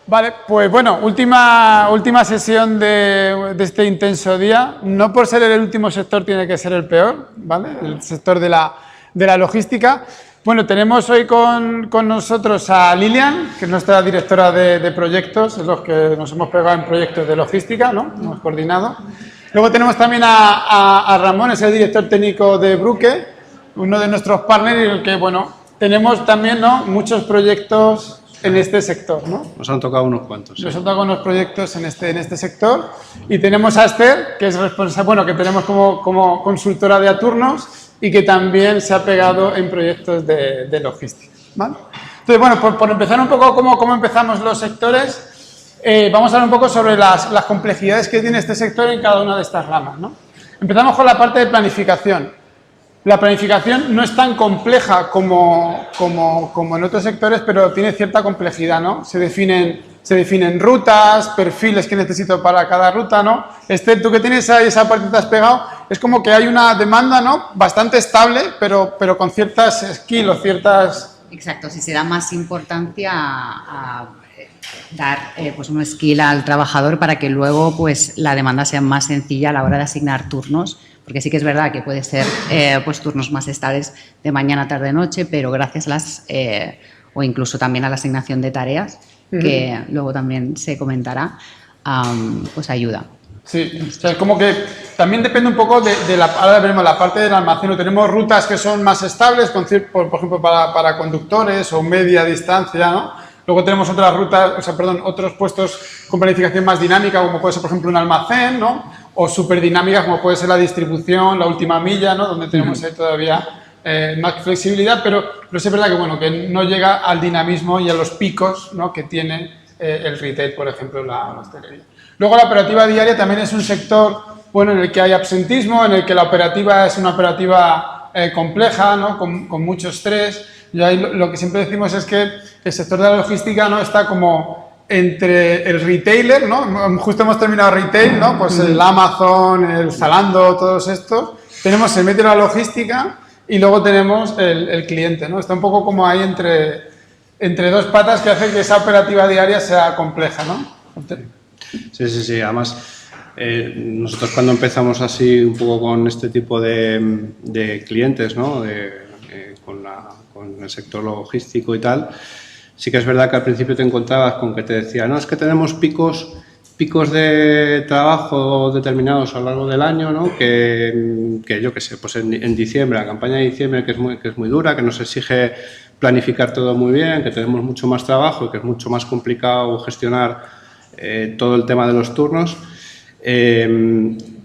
Vale, pues bueno, última sesión de este intenso día. No por ser el último sector tiene que ser el peor, ¿vale? El sector de la logística. Bueno, tenemos hoy con nosotros a Lilian, que es nuestra directora de proyectos, es los que nos hemos pegado en proyectos de logística, ¿no? Hemos coordinado. Luego tenemos también a Ramón, es el director técnico de Bruke, uno de nuestros partners, en el que, bueno, tenemos también, ¿no?, muchos proyectos en este sector, ¿no? Nos han tocado unos cuantos. Nos han tocado unos proyectos en este sector. Y tenemos a Esther, que es responsable, bueno, que tenemos como consultora de Aturnos y que también se ha pegado en proyectos de logística, ¿vale? Entonces, bueno, por empezar un poco cómo empezamos los sectores, vamos a hablar un poco sobre las complejidades que tiene este sector en cada una de estas ramas, ¿no? Empezamos con la parte de planificación. La planificación no es tan compleja como en otros sectores, pero tiene cierta complejidad, ¿no? Se definen rutas, perfiles que necesito para cada ruta, ¿no? Esther, tú que tienes ahí esa parte que te has pegado, es como que hay una demanda, ¿no?, bastante estable, pero con ciertas skills o ciertas... Exacto, si se da más importancia a dar pues un skill al trabajador para que luego pues la demanda sea más sencilla a la hora de asignar turnos. Porque sí que es verdad que puede ser pues turnos más estables de mañana, tarde, noche, pero gracias a las, o incluso también a la asignación de tareas, que luego también se comentará, pues ayuda. Sí, o sea, es como que también depende un poco ahora veremos la parte del almacén. Tenemos rutas que son más estables, por ejemplo, para conductores o media distancia, ¿no? Luego tenemos otras rutas, otros puestos con planificación más dinámica, como puede ser, por ejemplo, un almacén, ¿no? O súper dinámicas, como puede ser la distribución, la última milla, ¿no?, donde tenemos ahí todavía más flexibilidad, pero es verdad que, bueno, que no llega al dinamismo y a los picos, ¿no?, que tiene el retail, por ejemplo, la hostelería. Luego, la operativa diaria también es un sector, bueno, en el que hay absentismo, en el que la operativa es una operativa compleja, ¿no?, con mucho estrés. Y ahí lo que siempre decimos es que el sector de la logística, ¿no?, está como entre el retailer, ¿no? Justo hemos terminado retail, ¿no? Pues el Amazon, el Zalando, todos estos. Tenemos el medio de la logística y luego tenemos el cliente, ¿no? Está un poco como ahí entre dos patas que hace que esa operativa diaria sea compleja, ¿no? Sí. Además, nosotros cuando empezamos así un poco con este tipo de clientes, ¿no?, con el sector logístico y tal, sí que es verdad que al principio te encontrabas con que te decía, no, es que tenemos picos de trabajo determinados a lo largo del año, ¿no?, que yo qué sé, pues en diciembre, la campaña de diciembre que es muy dura, que nos exige planificar todo muy bien, que tenemos mucho más trabajo y que es mucho más complicado gestionar todo el tema de los turnos.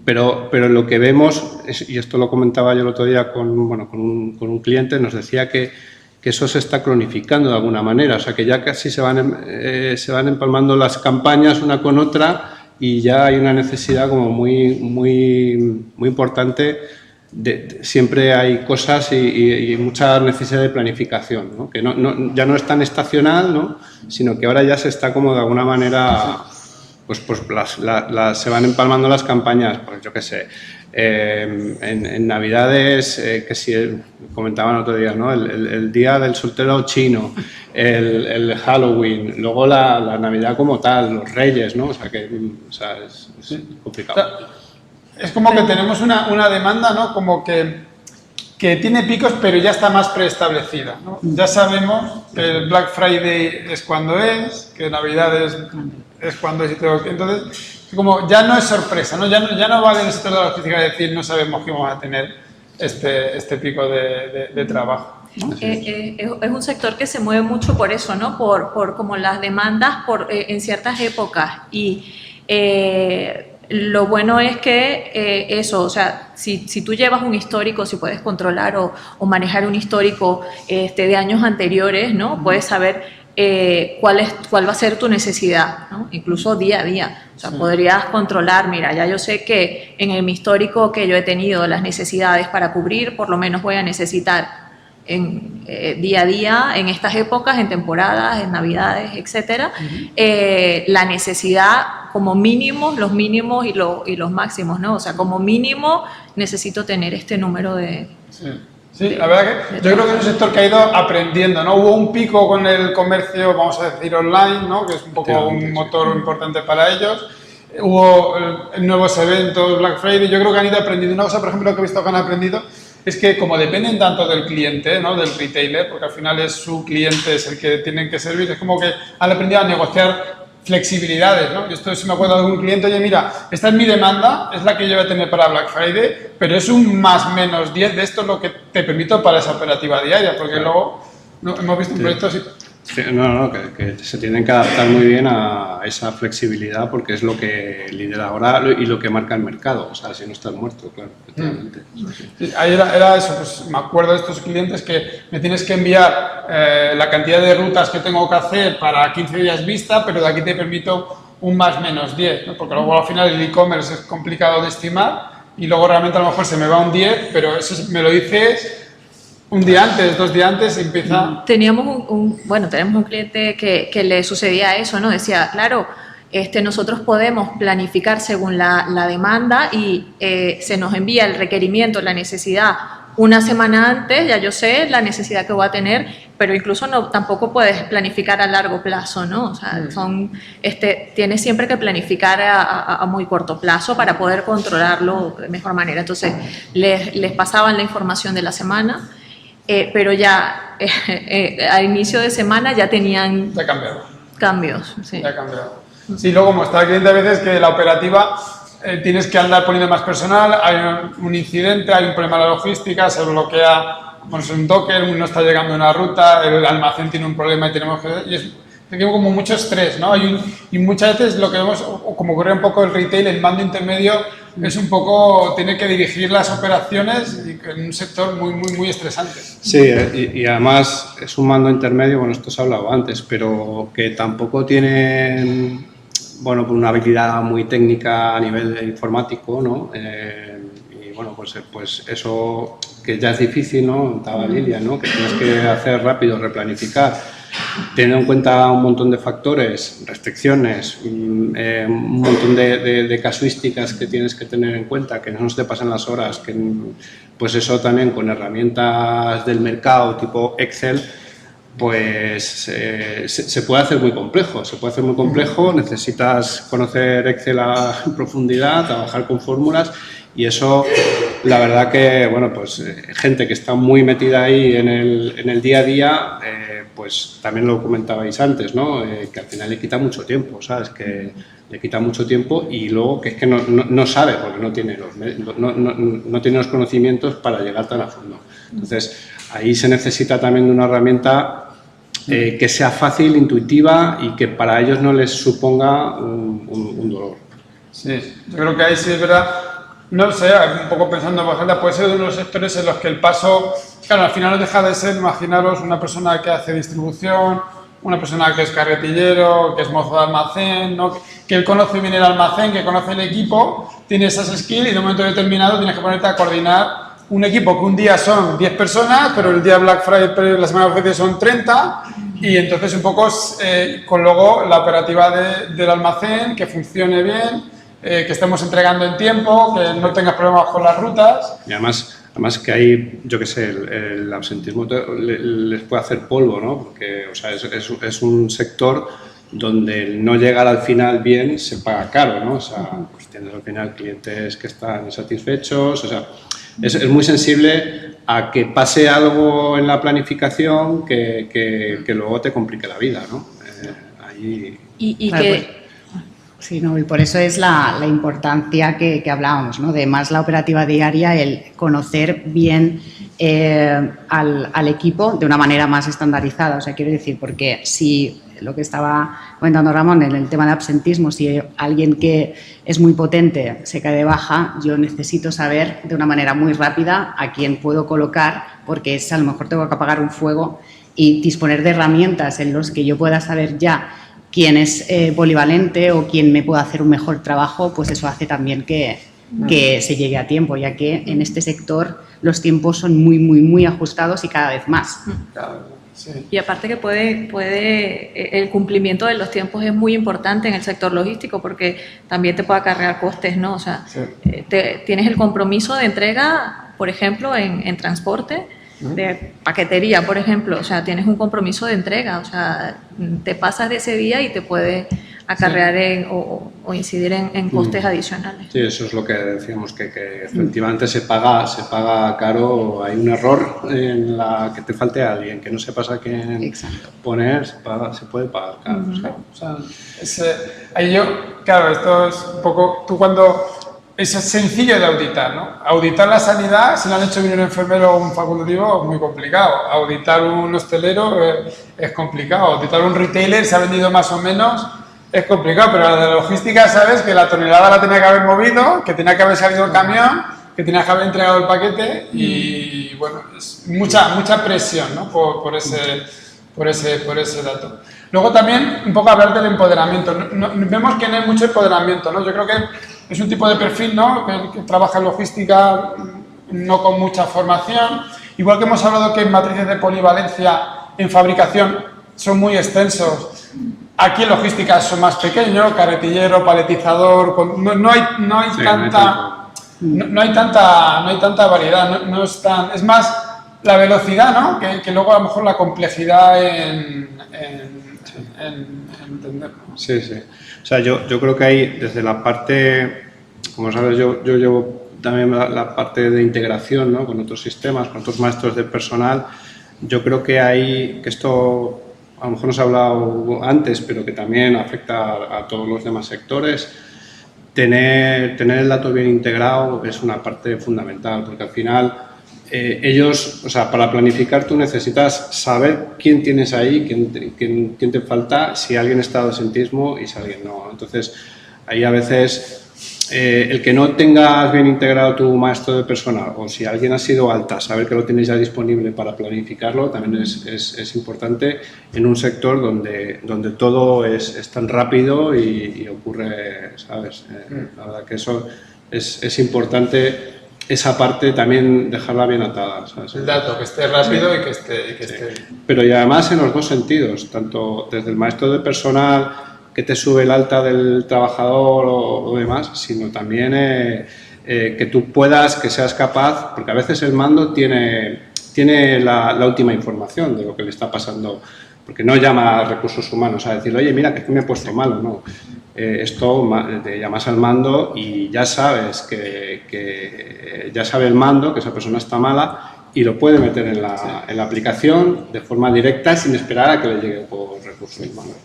Pero lo que vemos, y esto lo comentaba yo el otro día con un cliente, nos decía que eso se está cronificando de alguna manera, o sea que ya casi se van empalmando las campañas una con otra y ya hay una necesidad como muy importante, siempre hay cosas y mucha necesidad de planificación, ¿no? Que ya no es tan estacional, ¿no?, sino que ahora ya se está como de alguna manera... Pues se van empalmando las campañas, pues yo qué sé, en Navidades, que si comentaban otro día, ¿no?, el día del soltero chino, el Halloween, luego la Navidad como tal, los Reyes, ¿no? O sea, es complicado. O sea, es como que tenemos una demanda, ¿no?, como que tiene picos, pero ya está más preestablecida, ¿no? Ya sabemos que el Black Friday es cuando es, que Navidad es cuando es y todo. Entonces, como ya no es sorpresa, ¿no? Ya no vale en el sector de la logística decir no sabemos que vamos a tener este pico de trabajo, ¿no? Es un sector que se mueve mucho por eso, ¿no? Por como las demandas en ciertas épocas y lo bueno es que eso, o sea, si tú llevas un histórico, si puedes controlar o manejar un histórico de años anteriores, ¿no? Puedes saber cuál va a ser tu necesidad, ¿no? Incluso día a día. O sea, podrías controlar, mira, ya yo sé que en mi histórico que yo he tenido las necesidades para cubrir, por lo menos voy a necesitar día a día, en estas épocas, en temporadas, en navidades, etcétera, la necesidad como mínimos, los mínimos y los máximos, ¿no? O sea, como mínimo necesito tener este número de... Sí. Sí, la verdad que yo creo que es un sector que ha ido aprendiendo, ¿no? Hubo un pico con el comercio, vamos a decir, online, ¿no? Que es un poco un motor importante para ellos. Hubo nuevos eventos, Black Friday, yo creo que han ido aprendiendo. Una cosa, por ejemplo, que he visto que han aprendido es que como dependen tanto del cliente, ¿no? Del retailer, porque al final es su cliente, es el que tienen que servir, es como que han aprendido a negociar flexibilidades, ¿no? Y esto, si me acuerdo de algún cliente, oye, mira, esta es mi demanda, es la que yo voy a tener para Black Friday, pero es un más/menos 10 de esto es lo que te permito para esa operativa diaria, porque luego no, hemos visto un proyecto así. Sí, que se tienen que adaptar muy bien a esa flexibilidad porque es lo que lidera ahora y lo que marca el mercado, o sea, si no estás muerto, claro, efectivamente. Sí, ahí era eso, pues me acuerdo de estos clientes que me tienes que enviar la cantidad de rutas que tengo que hacer para 15 días vista, pero de aquí te permito un más/menos 10, ¿no? Porque luego al final el e-commerce es complicado de estimar y luego realmente a lo mejor se me va un 10, pero eso me lo dices un día antes, 2 días antes y empieza... Tenemos tenemos un cliente que le sucedía eso, ¿no? Decía, claro, nosotros podemos planificar según la demanda y se nos envía el requerimiento, la necesidad una semana antes, ya yo sé la necesidad que voy a tener, pero incluso tampoco puedes planificar a largo plazo, ¿no? O sea, tienes siempre que planificar a muy corto plazo para poder controlarlo de mejor manera. Entonces, les pasaban la información de la semana, pero ya a inicio de semana ya tenían Ya ha cambiado. cambios. Sí. Ya ha cambiado. Sí, luego como está el cliente a veces que la operativa tienes que andar poniendo más personal, hay un incidente, hay un problema de logística, se bloquea, bueno, es un docker, no está llegando una ruta, el almacén tiene un problema y tenemos que... Tenemos como mucho estrés, ¿no? Y muchas veces lo que vemos, o como ocurre un poco el retail, el mando intermedio es un poco, tiene que dirigir las operaciones y en un sector muy estresante. Sí, y además es un mando intermedio, bueno, esto se ha hablado antes, pero que tampoco tienen, bueno, una habilidad muy técnica a nivel informático, ¿no? Y bueno, pues eso que ya es difícil, ¿no? Estaba Lilia, ¿no? Que tienes que hacer rápido, replanificar. Teniendo en cuenta un montón de factores, restricciones, un montón de casuísticas que tienes que tener en cuenta, que no se te pasen las horas, que pues eso también con herramientas del mercado tipo Excel, pues se puede hacer muy complejo, necesitas conocer Excel a profundidad, trabajar con fórmulas y eso, la verdad que, bueno, pues gente que está muy metida ahí en el día a día, pues también lo comentabais antes, ¿no? Que al final le quita mucho tiempo, ¿sabes? Que le quita mucho tiempo y luego que es que no sabe porque no tiene los conocimientos para llegar tan a fondo. Entonces, ahí se necesita también de una herramienta que sea fácil, intuitiva y que para ellos no les suponga un dolor. Sí, yo creo que ahí sí es verdad. No sé, un poco pensando en voz alta, puede ser uno de los sectores en los que el paso, claro, al final no deja de ser, imaginaros, una persona que hace distribución, una persona que es carretillero, que es mozo de almacén, ¿no? Que él conoce bien el almacén, que conoce el equipo, tiene esas skills y de un momento determinado tienes que ponerte a coordinar un equipo que un día son 10 personas, pero el día Black Friday, la semana de Black Friday son 30 y entonces un poco con luego la operativa del almacén, que funcione bien, que estemos entregando en tiempo, que no tengas problemas con las rutas. Y además que hay, yo qué sé, el absentismo les puede hacer polvo, ¿no? Porque, o sea, es un sector donde el no llegar al final bien se paga caro, ¿no? O sea, pues tienes al final clientes que están insatisfechos, o sea, es muy sensible a que pase algo en la planificación que luego te complique la vida, ¿no? Ahí... Claro, pues, sí, no, y por eso es la importancia que hablábamos, ¿no? De más la operativa diaria, el conocer bien al equipo de una manera más estandarizada. O sea, quiero decir, porque si lo que estaba comentando Ramón en el tema de absentismo, si alguien que es muy potente se cae de baja, yo necesito saber de una manera muy rápida a quién puedo colocar, porque a lo mejor tengo que apagar un fuego y disponer de herramientas en los que yo pueda saber ya quién es polivalente o quién me puede hacer un mejor trabajo, pues eso hace también que se llegue a tiempo, ya que en este sector los tiempos son muy ajustados y cada vez más. Sí. Y aparte que el cumplimiento de los tiempos es muy importante en el sector logístico porque también te puede acarrear costes, ¿no? O sea, sí. Tienes el compromiso de entrega, por ejemplo, en transporte, de paquetería, por ejemplo, o sea, tienes un compromiso de entrega, o sea, te pasas de ese día y te puede acarrear o incidir en costes adicionales. Sí, eso es lo que decíamos, que efectivamente se paga caro, hay un error en la que te falte alguien, que no sepas a quién Exacto. poner, se puede pagar caro. O sea, ahí yo, claro, esto es un poco, tú cuando, es sencillo de auditar, ¿no? Auditar la sanidad, si lo han hecho bien un enfermero o un facultativo, es muy complicado. Auditar un hostelero es complicado. Auditar un retailer, se ha vendido más o menos, es complicado, pero la de logística sabes que la tonelada la tenía que haber movido, que tenía que haber salido el camión, que tenía que haber entregado el paquete y bueno, es mucha presión, ¿no? por ese dato. Luego también un poco hablar del empoderamiento. Vemos que no hay mucho empoderamiento, ¿no? Yo creo que es un tipo de perfil, ¿no? que trabaja en logística no con mucha formación. Igual que hemos hablado que en matrices de polivalencia en fabricación son muy extensos. Aquí en logística son más pequeños, carretillero, paletizador, no hay tanta variedad, no es tan, es más la velocidad, ¿no? Que luego a lo mejor la complejidad en entender. Sí, sí. O sea, yo creo que hay desde la parte, como sabes, yo llevo también la parte de integración, ¿no? Con otros sistemas, con otros maestros de personal. Yo creo que esto a lo mejor nos ha hablado antes, pero que también afecta a todos los demás sectores. Tener el dato bien integrado es una parte fundamental, porque al final ellos, o sea, para planificar tú necesitas saber quién tienes ahí, quién te falta, si alguien está de ausentismo y si alguien no. Entonces, ahí a veces el que no tengas bien integrado tu maestro de personal o si alguien ha sido alta, saber que lo tienes ya disponible para planificarlo también es importante en un sector donde todo es tan rápido y ocurre, ¿sabes? La verdad que eso es importante, esa parte también dejarla bien atada, ¿sabes? El dato, que esté rápido y que esté... Pero y además en los dos sentidos, tanto desde el maestro de personal que te sube el alta del trabajador o demás, sino también que tú que seas capaz, porque a veces el mando tiene la última información de lo que le está pasando, porque no llama a recursos humanos a decirle, oye, mira, que me he puesto malo, no. Esto te llamas al mando y ya sabes que ya sabe el mando que esa persona está mala y lo puede meter en la aplicación de forma directa sin esperar a que le llegue por recursos humanos.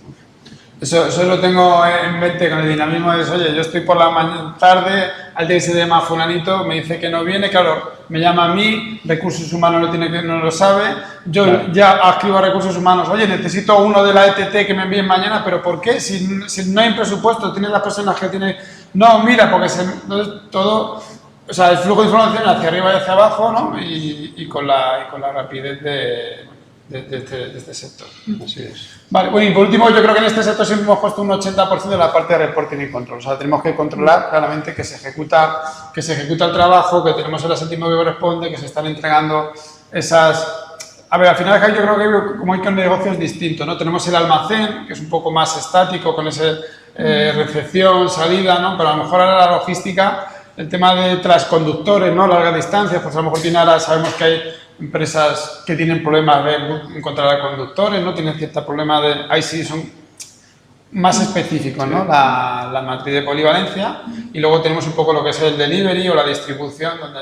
Eso lo tengo en mente con el dinamismo de, oye, yo estoy por la tarde, al día se llama fulanito, me dice que no viene, claro, me llama a mí, recursos humanos no lo sabe, yo claro. Ya escribo a recursos humanos, oye, necesito uno de la ETT que me envíen mañana, pero ¿por qué? Si no hay presupuesto, tienes las personas que tienen... No, mira, porque todo... O sea, el flujo de información hacia arriba y hacia abajo, ¿no? Y con la rapidez de este sector. Así es. Vale, bueno, y por último, yo creo que en este sector siempre hemos puesto un 80% de la parte de reporting y control. O sea, tenemos que controlar claramente que se ejecuta el trabajo, que tenemos el asentismo que corresponde, que se están entregando esas... A ver, al final yo creo que como hay con negocios distintos, ¿no? Tenemos el almacén, que es un poco más estático, con ese recepción, salida, ¿no? Pero a lo mejor ahora la logística, el tema de transconductores, ¿no? Larga distancia, pues a lo mejor tiene ahora, sabemos que hay empresas que tienen problemas de encontrar a conductores, ¿no? Tienen cierto problema de... Ahí sí son más específicos, ¿no? La matriz de polivalencia. Y luego tenemos un poco lo que es el delivery o la distribución, donde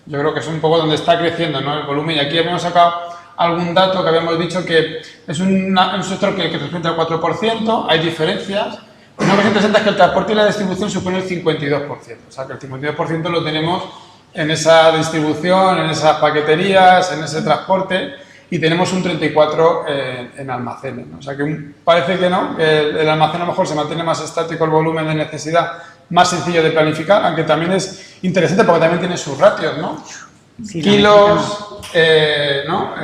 yo creo que es un poco donde está creciendo, ¿no? El volumen. Y aquí habíamos sacado algún dato que habíamos dicho que es un sector que representa el 4%, hay diferencias. Una cosa interesante es que el transporte y la distribución supone el 52%. O sea, que el 52% lo tenemos en esa distribución, en esas paqueterías, en ese transporte, y tenemos un 34% en almacenes, ¿no? O sea que parece que no, que el almacén a lo mejor se mantiene más estático, el volumen de necesidad más sencillo de planificar, aunque también es interesante porque también tiene sus ratios, ¿no? Sí, kilos, ¿no?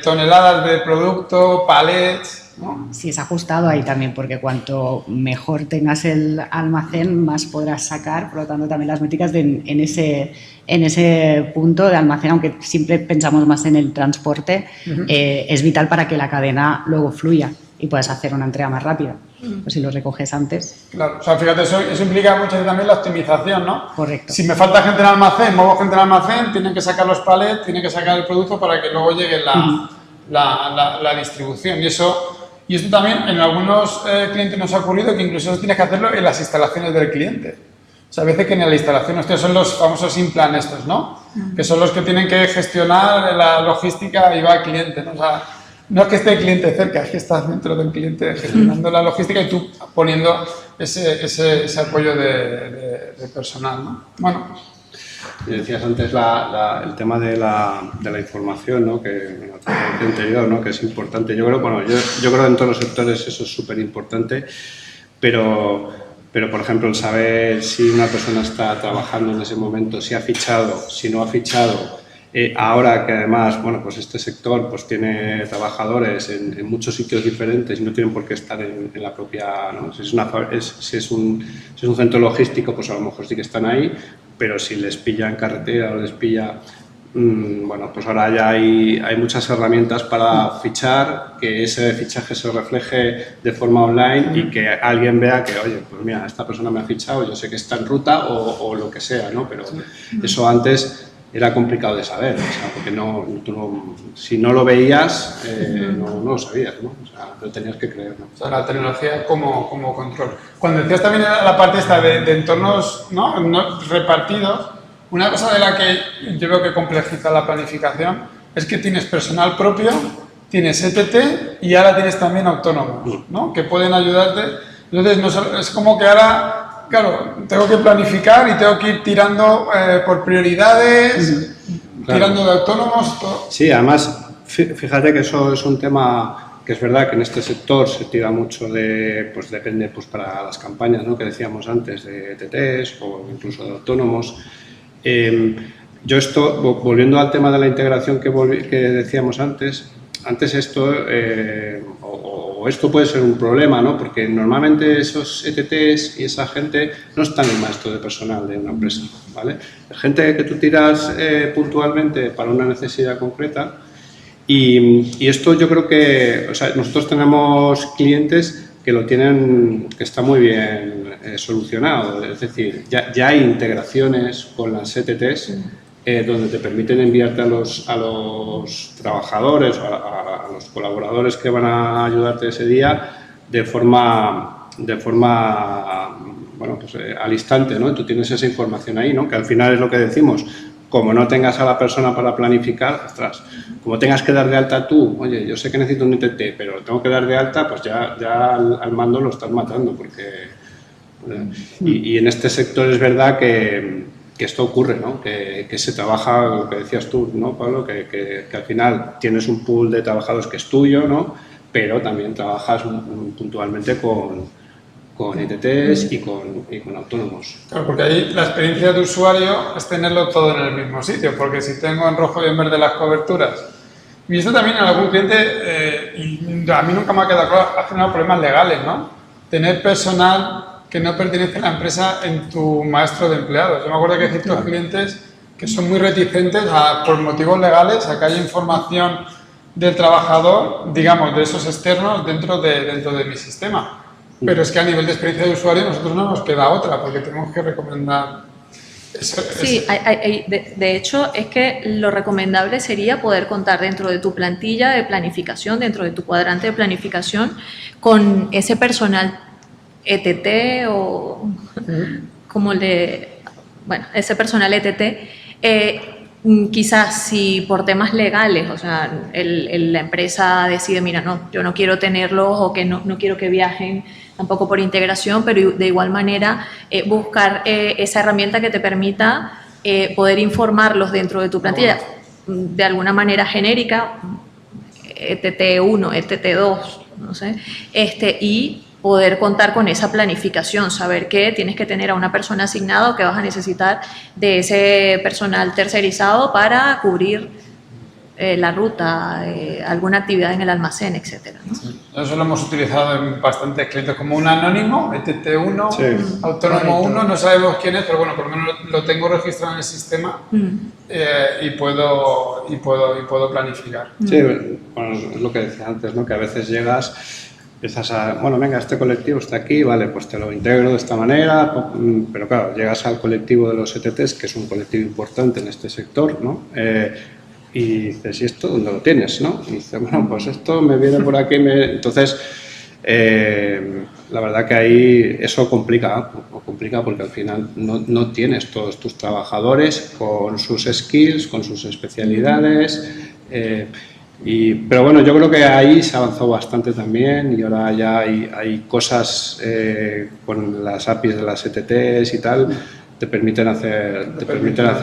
Toneladas de producto, palets, ¿no? Sí, es ajustado ahí también, porque cuanto mejor tengas el almacén, más podrás sacar, por lo tanto también las métricas en ese punto de almacén, aunque siempre pensamos más en el transporte, es vital para que la cadena luego fluya y puedes hacer una entrega más rápida. Pues si lo recoges antes. Claro, o sea, fíjate, eso implica muchas veces también la optimización, ¿no? Correcto. Si me falta gente en el almacén, muevo gente en el almacén, tienen que sacar los palets, tienen que sacar el producto para que luego llegue la distribución. Y esto también en algunos clientes nos ha ocurrido que incluso tienes que hacerlo en las instalaciones del cliente. O sea, a veces que en la instalación, estos son los famosos implan estos, ¿no? Que son los que tienen que gestionar la logística y va al cliente, ¿no? O sea, no es que esté el cliente cerca, es que estás dentro del cliente gestionando la logística y tú poniendo ese apoyo de personal, ¿no? Bueno. Y decías antes el tema de la información, ¿no? Que en la parte anterior, ¿no? Que es importante. Yo creo que en todos los sectores eso es súper importante, pero por ejemplo el saber si una persona está trabajando en ese momento, si ha fichado, si no ha fichado. Ahora que además, bueno, pues este sector pues tiene trabajadores en muchos sitios diferentes y no tienen por qué estar en la propia, ¿no? Si es un centro logístico, pues a lo mejor sí que están ahí, pero si les pilla en carretera o les pilla, bueno, pues ahora ya hay muchas herramientas para fichar, que ese fichaje se refleje de forma online y que alguien vea que, oye, pues mira, esta persona me ha fichado, yo sé que está en ruta o lo que sea, ¿no? Pero eso antes era complicado de saber, o sea, porque si no lo veías, no lo sabías, ¿no? O sea, lo tenías que creer, ¿no? O sea, la tecnología como control. Cuando decías también la parte esta de entornos, ¿no? Repartidos, una cosa de la que yo veo que complejiza la planificación es que tienes personal propio, tienes ETT y ahora tienes también autónomos, ¿no? Que pueden ayudarte. Entonces, es como que ahora... Claro, tengo que planificar y tengo que ir tirando por prioridades, tirando de autónomos. Todo. Sí, además, fíjate que eso es un tema que es verdad que en este sector se tira mucho pues depende pues para las campañas, ¿no? Que decíamos antes de TTs o incluso de autónomos. Yo volviendo al tema de la integración que decíamos antes esto, esto puede ser un problema, ¿no? Porque normalmente esos ETTs y esa gente no están en el maestro de personal de una empresa, ¿vale? Es gente que tú tiras puntualmente para una necesidad concreta y esto yo creo que, o sea, nosotros tenemos clientes que lo tienen, que está muy bien solucionado, es decir, ya hay integraciones con las ETTs donde te permiten enviarte a los trabajadores o a los colaboradores que van a ayudarte ese día de forma bueno, pues, al instante, ¿no? Tú tienes esa información ahí, ¿no? Que al final es lo que decimos, como no tengas a la persona para planificar, ostras, como tengas que dar de alta tú, oye, yo sé que necesito un ITT, pero lo tengo que dar de alta, pues ya al mando lo estás matando, porque... Y en este sector es verdad que esto ocurre, ¿no? Que se trabaja, lo que decías tú, ¿no, Pablo? Que al final tienes un pool de trabajadores que es tuyo, ¿no? Pero también trabajas puntualmente con ITTs y con autónomos. Claro, porque ahí la experiencia de usuario es tenerlo todo en el mismo sitio, porque si tengo en rojo y en verde las coberturas, y esto también en algún cliente, y a mí nunca me ha quedado claro, ha generado problemas legales, ¿no? Tener personal que no pertenece a la empresa en tu maestro de empleados. Yo me acuerdo que hay ciertos clientes que son muy reticentes por motivos legales a que haya información del trabajador, digamos, de esos externos dentro de mi sistema. Pero es que a nivel de experiencia de usuario nosotros no nos queda otra, porque tenemos que recomendar eso. Sí, de hecho es que lo recomendable sería poder contar dentro de tu plantilla de planificación, dentro de tu cuadrante de planificación, con ese personal ETT o como bueno, ese personal ETT, quizás si por temas legales, o sea, la empresa decide, mira, no, yo no quiero tenerlos o que no quiero que viajen tampoco por integración, pero de igual manera buscar esa herramienta que te permita poder informarlos dentro de tu plantilla de alguna manera genérica, ETT1, ETT2, no sé, y poder contar con esa planificación, saber que tienes que tener a una persona asignada o que vas a necesitar de ese personal tercerizado para cubrir la ruta, alguna actividad en el almacén, etcétera, ¿no? Sí. Eso lo hemos utilizado en bastantes clientes como un anónimo, ETT1, sí. Autónomo 1, no sabemos quién es, pero bueno, por lo menos lo tengo registrado en el sistema y puedo planificar. Sí, bueno, es lo que decía antes, ¿no? Que a veces llegas empiezas a, bueno, venga, este colectivo está aquí, vale, pues te lo integro de esta manera, pero claro, llegas al colectivo de los ETTs, que es un colectivo importante en este sector, ¿no? Y dices, ¿y esto dónde lo tienes, no? Y dices, bueno, pues esto me viene por aquí, entonces, la verdad que ahí eso complica porque al final no tienes todos tus trabajadores con sus skills, con sus especialidades, pero bueno, yo creo que ahí se ha avanzado bastante también y ahora ya hay cosas con las APIs de las ETTs y tal, te permiten hacer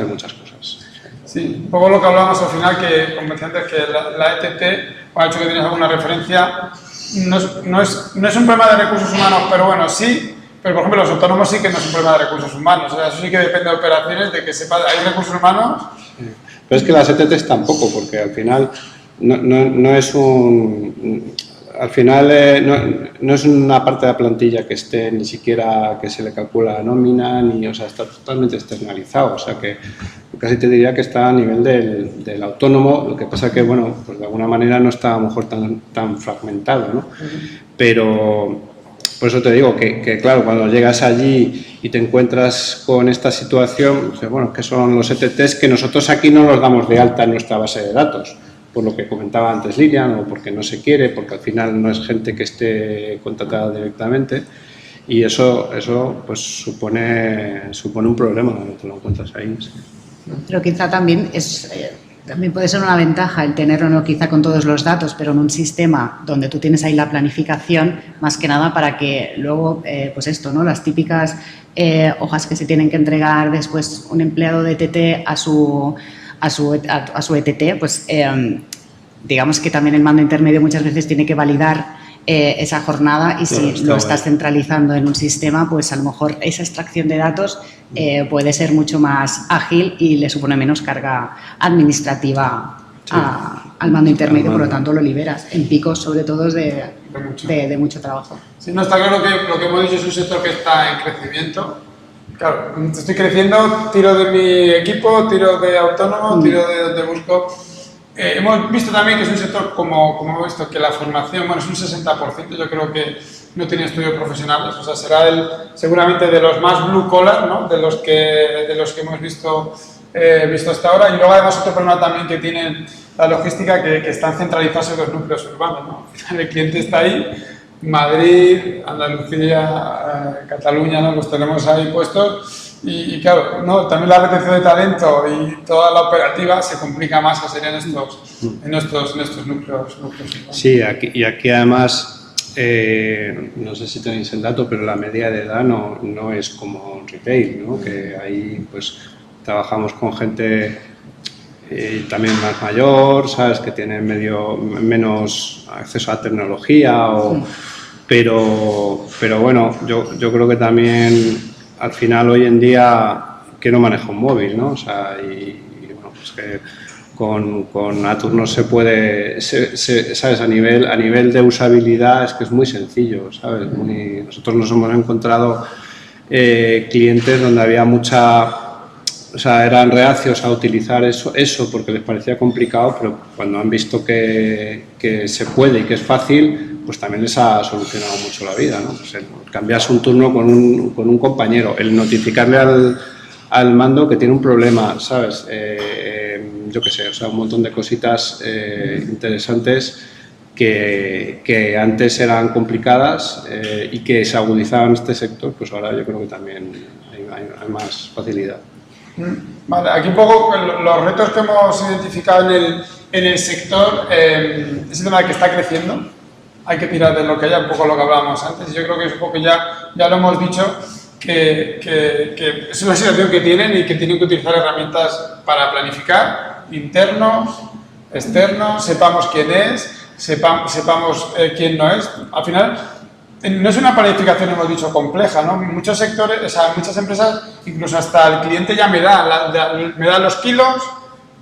muchas cosas. Sí, un poco lo que hablábamos al final, que como decía antes, que la ETT, ha hecho que tienes alguna referencia, no es un problema de recursos humanos, pero bueno, sí, pero por ejemplo los autónomos sí que no es un problema de recursos humanos, o sea, eso sí que depende de operaciones, de que sepa, hay recursos humanos. Pero es que las ETTs tampoco, porque al final no es un... Al final no es una parte de la plantilla que esté ni siquiera que se le calcula nómina, o sea, está totalmente externalizado, o sea que casi te diría que está a nivel del autónomo, lo que pasa que, bueno, pues de alguna manera no está a lo mejor tan fragmentado, ¿no? Pero por eso te digo que claro, cuando llegas allí y te encuentras con esta situación, pues, bueno, que son los ETTs que nosotros aquí no los damos de alta en nuestra base de datos, por lo que comentaba antes Lilian, o porque no se quiere, porque al final no es gente que esté contratada directamente, y eso pues supone un problema cuando te lo encuentras ahí. Sí. Pero quizá también también puede ser una ventaja el tenerlo no quizá con todos los datos, pero en un sistema donde tú tienes ahí la planificación, más que nada para que luego, pues esto, ¿no? Las típicas hojas que se tienen que entregar después un empleado de ETT a su ETT, pues digamos que también el mando intermedio muchas veces tiene que validar esa jornada y si lo estás centralizando en un sistema, pues a lo mejor esa extracción de datos puede ser mucho más ágil y le supone menos carga administrativa al mando intermedio, por lo tanto lo liberas en picos sobre todo de mucho trabajo. Sí, no, está claro que lo que hemos dicho es un sector que está en crecimiento. Claro, estoy creciendo, tiro de mi equipo, tiro de autónomo, tiro de donde busco. Hemos visto también que es un sector, como hemos visto, que la formación, bueno, es un 60%, yo creo que no tiene estudios profesionales, o sea, será seguramente de los más blue collar, ¿no? de los que hemos visto hasta ahora. Y luego además otro problema también que tienen la logística, que están centralizados en los núcleos urbanos, ¿no? El cliente está ahí, Madrid, Andalucía, Cataluña, ¿no? Los tenemos ahí puestos. Y claro, ¿no? También la retención de talento y toda la operativa se complica más que serían en estos núcleos. Sí, aquí además, no sé si tenéis el dato, pero la media de edad no es como retail, ¿no? Que ahí pues trabajamos con gente también más mayor, ¿sabes? Que tiene menos acceso a tecnología, pero bueno, yo creo que también al final hoy en día que no maneja un móvil, ¿no? O sea, y bueno, pues que con Aturnos se puede, ¿sabes? A nivel de usabilidad es que es muy sencillo, ¿sabes? Nosotros nos hemos encontrado clientes donde había o sea, eran reacios a utilizar eso porque les parecía complicado, pero cuando han visto que se puede y que es fácil, pues también les ha solucionado mucho la vida, ¿no? Pues cambiarse un turno con un compañero, el notificarle al mando que tiene un problema, ¿sabes? Yo qué sé, o sea, un montón de cositas interesantes que antes eran complicadas y que se agudizaban en este sector, pues ahora yo creo que también hay más facilidad. Vale, aquí un poco los retos que hemos identificado en el sector es el tema de que está creciendo. Hay que tirar de lo que haya, un poco lo que hablábamos antes. Yo creo que es un poco ya lo hemos dicho, que es una situación que tienen y que tienen que utilizar herramientas para planificar, internos, externos, sepamos quién es, sepamos quién no es. Al final, no es una planificación, hemos dicho, compleja, ¿no? Muchos sectores, o sea, muchas empresas, incluso hasta el cliente ya me da los kilos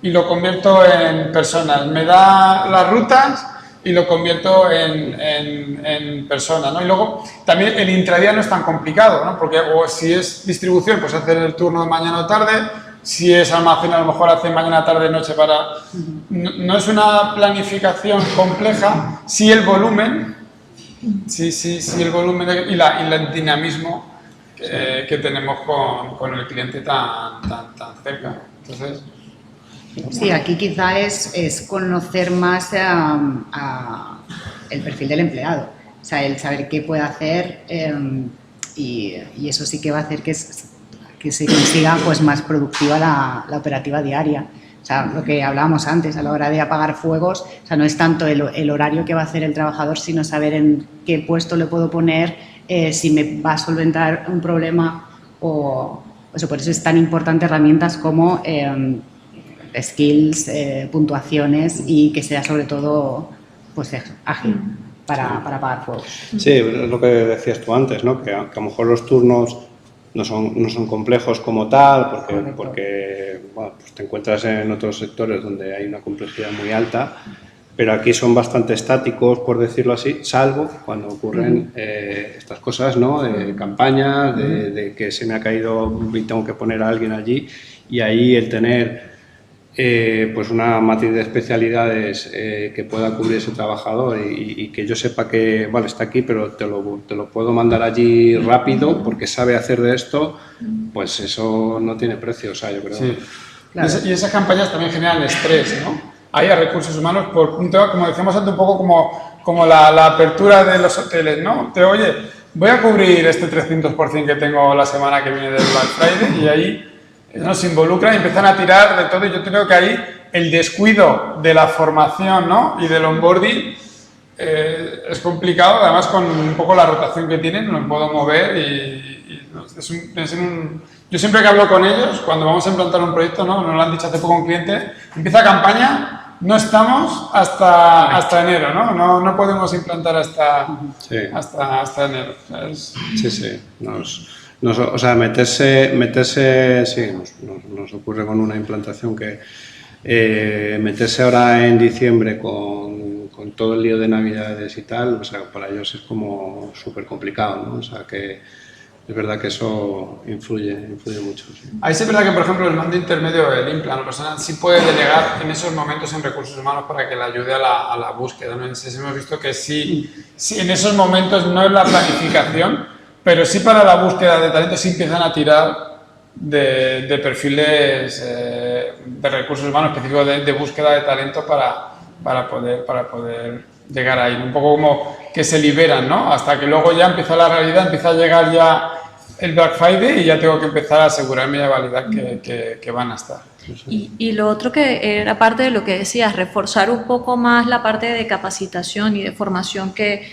y lo convierto en personas, me da las rutas y lo convierto en personas, ¿no? Y luego también el intradía no es tan complicado, ¿no? Porque o si es distribución, pues hacer el turno de mañana o tarde, si es almacén a lo mejor hace mañana, tarde, noche para... No es una planificación compleja, sí el volumen el volumen y el dinamismo que tenemos con el cliente tan cerca. Entonces, sí, aquí quizá es conocer más el perfil del empleado, o sea, el saber qué puede hacer y eso sí que va a hacer que se consiga pues más productiva la operativa diaria. O sea, lo que hablábamos antes a la hora de apagar fuegos, o sea, no es tanto el horario que va a hacer el trabajador, sino saber en qué puesto le puedo poner, si me va a solventar un problema o eso. Por eso es tan importante herramientas como skills, puntuaciones y que sea sobre todo pues ágil para apagar fuegos. Sí, es lo que decías tú antes, ¿no? Que a lo mejor los turnos no son complejos como tal, porque bueno, pues te encuentras en otros sectores donde hay una complejidad muy alta, pero aquí son bastante estáticos, por decirlo así, salvo cuando ocurren estas cosas, ¿no? De campañas, de que se me ha caído y tengo que poner a alguien allí, y ahí el tener pues una matriz de especialidades que pueda cubrir ese trabajador y que yo sepa que vale, está aquí, pero te lo puedo mandar allí rápido porque sabe hacer de esto, pues eso no tiene precio, o sea, yo creo. Sí. Claro. Y esas campañas también generan estrés, ¿no? Hay a recursos humanos por un tema, como decíamos antes, un poco como la apertura de los hoteles, ¿no? Oye, voy a cubrir este 300% que tengo la semana que viene del Black Friday, y ahí nos involucran y empiezan a tirar de todo, y yo creo que ahí el descuido de la formación, ¿no? Y del onboarding es complicado, además con un poco la rotación que tienen, no me puedo mover yo siempre que hablo con ellos, cuando vamos a implantar un proyecto, ¿no? Nos lo han dicho hace poco un cliente, empieza campaña, no estamos hasta enero, ¿no? No podemos implantar hasta enero. Sí. O sea, meterse sí, nos ocurre con una implantación que meterse ahora en diciembre con todo el lío de Navidades y tal, o sea, para ellos es como súper complicado, ¿no? O sea, que es verdad que eso influye mucho. Sí. Ahí sí es verdad que, por ejemplo, el mando intermedio, el implant, la persona sí puede delegar en esos momentos en recursos humanos para que le ayude a la búsqueda, ¿no? Entonces hemos visto que sí, en esos momentos no es la planificación, pero sí para la búsqueda de talento sí empiezan a tirar de perfiles de recursos humanos específicos de búsqueda de talento para poder llegar ahí. Un poco como que se liberan, ¿no? Hasta que luego ya empieza la realidad, empieza a llegar ya el Black Friday y ya tengo que empezar a asegurarme y a validar que van a estar. Y lo otro que era parte de lo que decías, reforzar un poco más la parte de capacitación y de formación que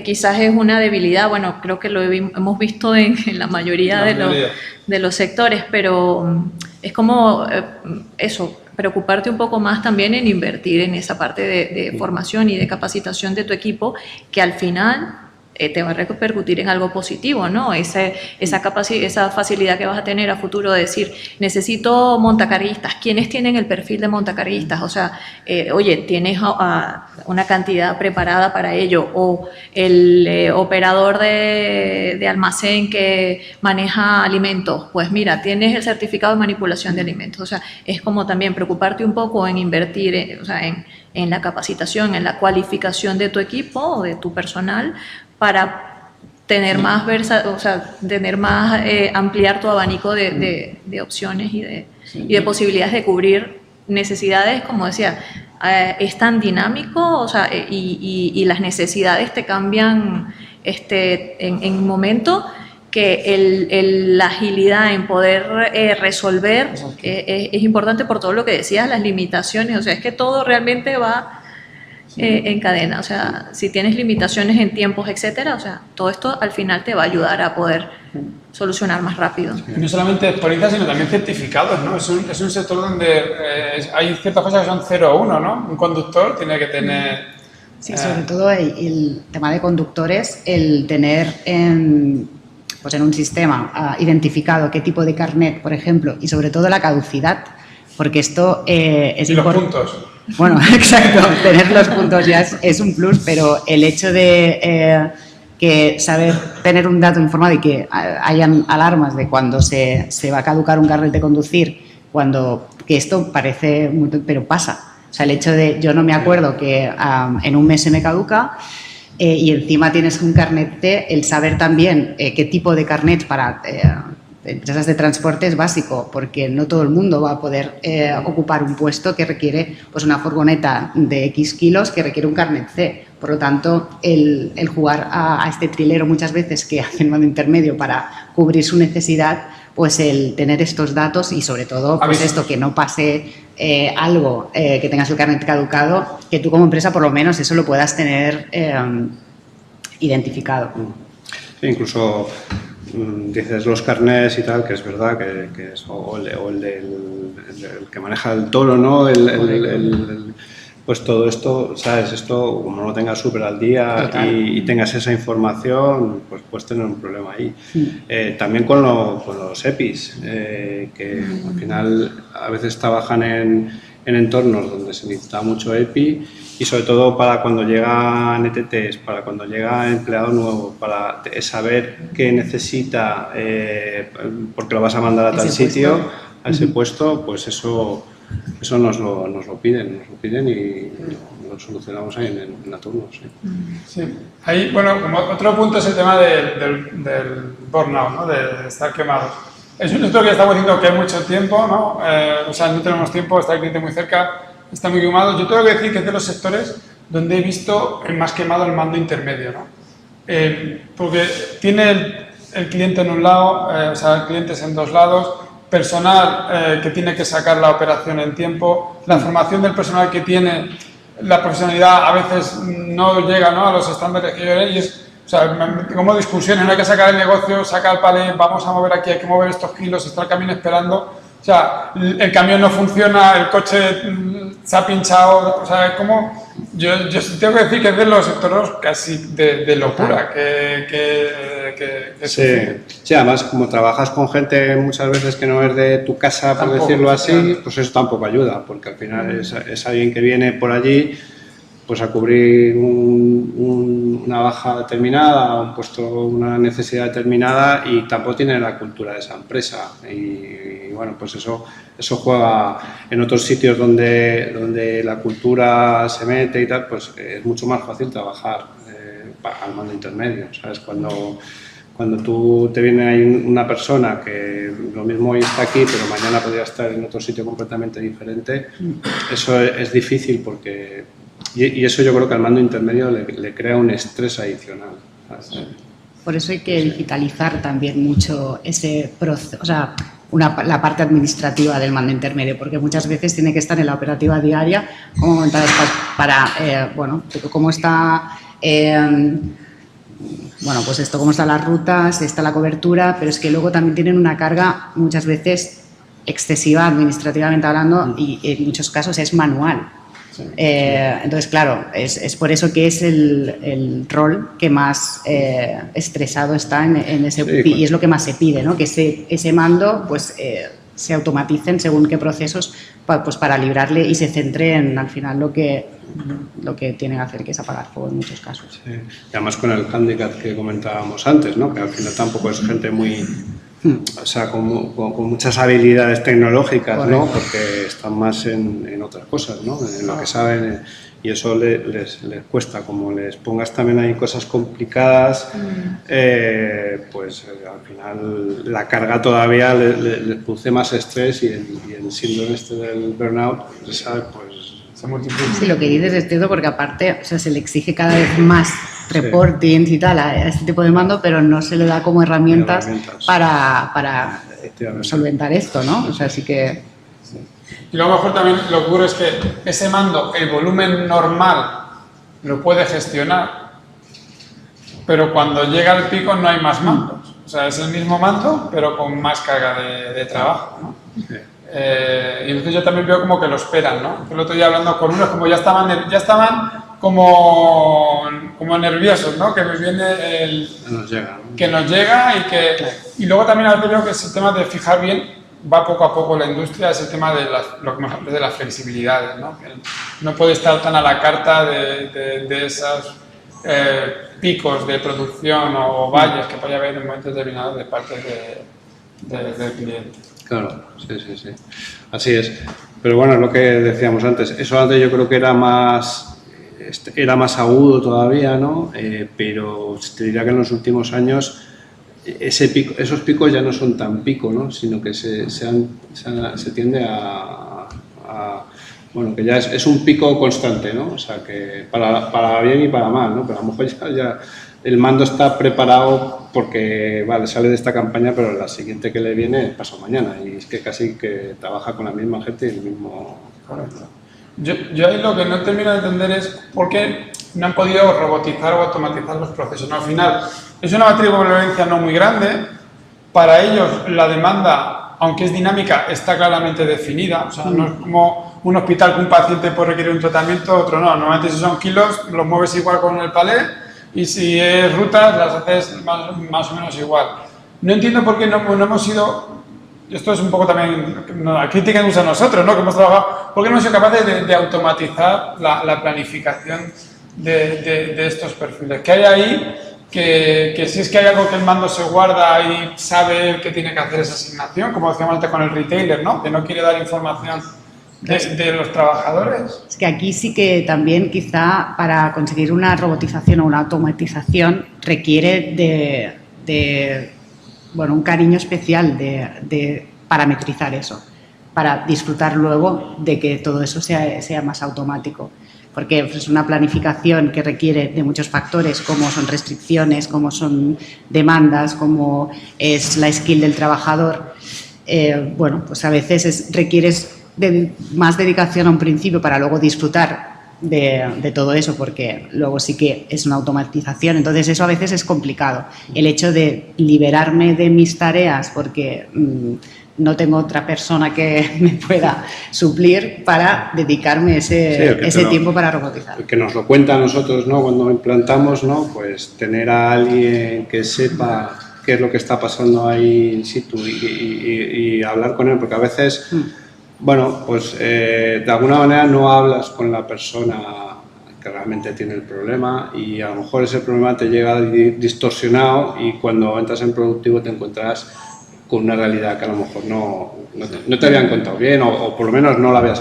quizás es una debilidad. Bueno, creo que lo hemos visto en la mayoría de los sectores, pero es como eso, preocuparte un poco más también en invertir en esa parte de formación y de capacitación de tu equipo, que al final te va a repercutir en algo positivo, ¿no? Esa facilidad que vas a tener a futuro de decir, necesito montacarguistas. ¿Quiénes tienen el perfil de montacarguistas? O sea, oye, tienes una cantidad preparada para ello, o el operador de almacén que maneja alimentos, pues mira, tienes el certificado de manipulación de alimentos. O sea, es como también preocuparte un poco en invertir en la capacitación, en la cualificación de tu equipo o de tu personal, para tener más ampliar tu abanico de opciones y de posibilidades de cubrir necesidades. Como decía, es tan dinámico, o sea, y las necesidades te cambian en un momento, que la agilidad en poder resolver es importante por todo lo que decías, las limitaciones. O sea, es que todo realmente va en cadena. O sea, si tienes limitaciones en tiempos, etcétera, o sea, todo esto al final te va a ayudar a poder solucionar más rápido. Y no solamente experiencias, sino también certificados, ¿no? Es un sector donde hay ciertas cosas que son 0 a 1, ¿no? Un conductor tiene que tener... Sí, sobre todo el tema de conductores, el tener en un sistema importando qué tipo de carnet, por ejemplo, y sobre todo la caducidad, porque esto es importante. Los puntos. Bueno, exacto, tener los puntos ya es un plus, pero el hecho de que saber tener un dato informado y que hayan alarmas de cuando se va a caducar un carnet de conducir, que esto parece muy, pero pasa. O sea, el hecho de yo no me acuerdo que en un mes se me caduca, y encima tienes un carnet C, el saber también qué tipo de carnet para empresas de transporte es básico, porque no todo el mundo va a poder ocupar un puesto que requiere pues una furgoneta de X kilos que requiere un carnet C. Por lo tanto, el jugar a este trilero muchas veces que hace el mando intermedio para cubrir su necesidad, pues el tener estos datos y sobre todo pues esto, que no pase algo, que tengas el carnet caducado, que tú como empresa por lo menos eso lo puedas tener identificado. Sí, incluso dices los carnés y tal, que es verdad que es, o el del que maneja el toro, ¿no? Pues todo esto, ¿sabes? Esto, como no lo tengas súper al día y tengas esa información, pues puedes tener un problema ahí. Sí. También con los EPIs, que al final a veces trabajan en entornos donde se necesita mucho EPI y sobre todo para cuando llegan ETTs, para cuando llega empleado nuevo, para saber qué necesita, porque lo vas a mandar a tal sitio, a ese puesto, pues eso nos lo piden y lo solucionamos ahí en Naturnos. Sí. Sí. Ahí, bueno, como otro punto es el tema del burnout, ¿no? De estar quemado. Es esto que estamos diciendo que hay mucho tiempo, ¿no? O sea, no tenemos tiempo, está el cliente muy cerca, está muy quemado. Yo tengo que decir que es de los sectores donde he visto el más quemado el mando intermedio, ¿no? Porque tiene el cliente en un lado, o sea, clientes en dos lados, personal que tiene que sacar la operación en tiempo, la formación del personal que tiene, la profesionalidad a veces no llega, ¿no?, a los estándares que yo y es, o sea, como discusiones, no hay que sacar el negocio, saca el palé, vamos a mover aquí, hay que mover estos kilos, está el camión esperando, o sea, el camión no funciona, el coche se ha pinchado, o sea, como yo tengo que decir que es de los sectores casi de locura que sí, además como trabajas con gente muchas veces que no es de tu casa, por decirlo así, pues eso tampoco ayuda, porque al final es alguien que viene por allí pues a cubrir una baja determinada, un puesto, una necesidad determinada y tampoco tiene la cultura de esa empresa y bueno, pues eso juega en otros sitios donde la cultura se mete y tal, pues es mucho más fácil trabajar al mando intermedio, ¿sabes? Cuando tú te viene ahí una persona que lo mismo hoy está aquí, pero mañana podría estar en otro sitio completamente diferente, eso es difícil porque... Y eso yo creo que al mando intermedio le crea un estrés adicional. ¿Sabes? Por eso hay que digitalizar también mucho ese proceso, o sea, la parte administrativa del mando intermedio, porque muchas veces tiene que estar en la operativa diaria, como comentabas, para, bueno, cómo está, bueno, pues esto, cómo están las rutas, está la cobertura, pero es que luego también tienen una carga muchas veces excesiva administrativamente hablando y en muchos casos es manual. Entonces, claro, es por eso que es el rol que más estresado está en ese y es lo que más se pide, ¿no? Que ese mando pues se automaticen según qué procesos pues para librarle y se centre en al final lo que tienen que hacer, que es apagar fuego en muchos casos. Sí. Y además con el hándicap que comentábamos antes, ¿no? Que al final tampoco es gente muy... O sea, con muchas habilidades tecnológicas, ¿no? Porque están más en otras cosas, ¿no? En lo que saben, y eso les cuesta. Como les pongas también ahí cosas complicadas, pues al final la carga todavía les produce más estrés y el síndrome este del burnout, ¿sabes? Pues se multiplica. Sí, lo que dices es cierto porque aparte, o sea, se le exige cada vez más reportings y tal a este tipo de mando, pero no se le da como herramientas para solventar esto, ¿no? O sea, sí que... Sí. Y luego a lo mejor también lo que ocurre es que ese mando, el volumen normal, lo puede gestionar, pero cuando llega el pico no hay más mandos. O sea, es el mismo mando, pero con más carga de trabajo, ¿no? Sí. Y entonces yo también veo como que lo esperan, ¿no? El otro día hablando con unos, como ya estaban como nerviosos, ¿no? Que me viene que nos llega y luego también ahora veo que es el tema de fijar bien, va poco a poco la industria, es el tema de lo que me hablas de las flexibilidades, ¿no? Que no puede estar tan a la carta de esos picos de producción o valles que puede haber en momentos determinados de parte del cliente. Claro, sí. Así es. Pero bueno, es lo que decíamos antes. Eso antes yo creo que era más era más agudo todavía, ¿no? Pero te diría que en los últimos años esos picos ya no son tan pico, ¿no? Sino que se tiende bueno, que ya es un pico constante, ¿no? O sea, que para bien y para mal, ¿no? Pero a lo mejor ya el mando está preparado porque, vale, sale de esta campaña, pero la siguiente que le viene pasó mañana y es que casi que trabaja con la misma gente y el mismo... Correcto. Yo ahí lo que no termino de entender es por qué no han podido robotizar o automatizar los procesos. No, al final, es una matriz de violencia no muy grande. Para ellos, la demanda, aunque es dinámica, está claramente definida. O sea, no es como un hospital que un paciente puede requerir un tratamiento, otro no. Normalmente, si son kilos, los mueves igual con el palé y si es rutas, las haces más o menos igual. No entiendo por qué no hemos sido... Esto es un poco también la crítica que nos a nosotros, ¿no? Que hemos trabajado, porque no hemos sido capaces de automatizar la planificación de estos perfiles. ¿Qué hay ahí? Que si es que hay algo que el mando se guarda y sabe que tiene que hacer esa asignación, como decíamos antes con el retailer, ¿no? Que no quiere dar información de los trabajadores. Es que aquí sí que también quizá para conseguir una robotización o una automatización requiere de bueno, un cariño especial de parametrizar eso, para disfrutar luego de que todo eso sea más automático. Porque es una planificación que requiere de muchos factores, como son restricciones, como son demandas, como es la skill del trabajador. Bueno, pues a veces requieres más dedicación a un principio para luego disfrutar de todo eso, porque luego sí que es una automatización, entonces eso a veces es complicado. El hecho de liberarme de mis tareas porque no tengo otra persona que me pueda suplir para dedicarme ese tiempo para robotizar. Que nos lo cuenta a nosotros, ¿no? Cuando implantamos, ¿no? Pues tener a alguien que sepa qué es lo que está pasando ahí in situ y hablar con él, porque a veces... Bueno, pues de alguna manera no hablas con la persona que realmente tiene el problema y a lo mejor ese problema te llega distorsionado y cuando entras en productivo te encuentras con una realidad que a lo mejor no te habían contado bien o por lo menos no lo habías